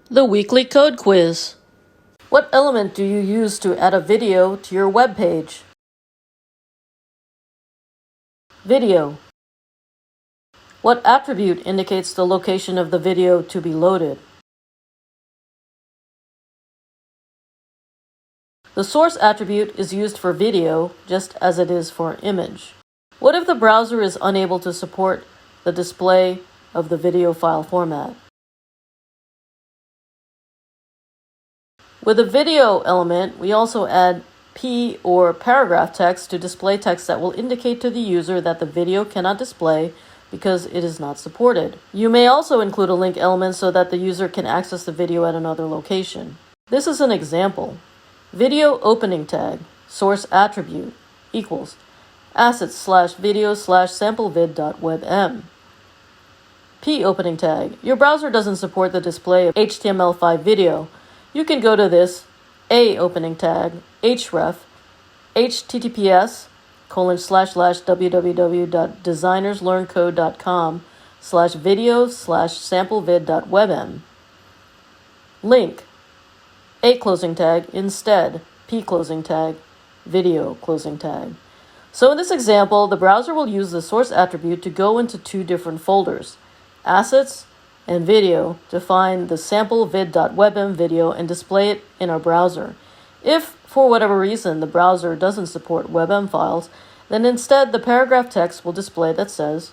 The weekly code quiz. What element do you use to add a video to your web page? Video. What attribute indicates the location of the video to be loaded? The source attribute is used for video just as it is for image. What if the browser is unable to support the display of the video file format? With the video element, we also add P or paragraph text to display text that will indicate to the user that the video cannot display because it is not supported. You may also include a link element so that the user can access the video at another location. This is an example. Video opening tag, source attribute, equals assets/video/samplevid.webm. P opening tag. Your browser doesn't support the display of HTML5 video. You can go to this A opening tag, href, https://www.designerslearncode.com/video/samplevid.webm. Link. A closing tag, instead, P closing tag, video closing tag. So in this example, the browser will use the source attribute to go into two different folders, assets and video, to find the samplevid.webm video and display it in our browser. If, for whatever reason, the browser doesn't support WebM files, then instead the paragraph text will display that says,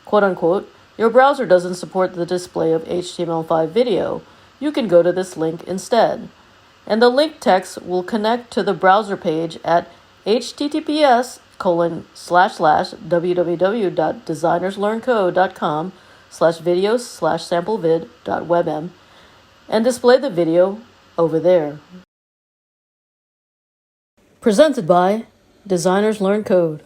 quote unquote, your browser doesn't support the display of HTML5 video. You can go to this link instead. And the link text will connect to the browser page at https://www.designerslearncode.com/videos/samplevid.webm and display the video over there. Presented by Designers Learn Code.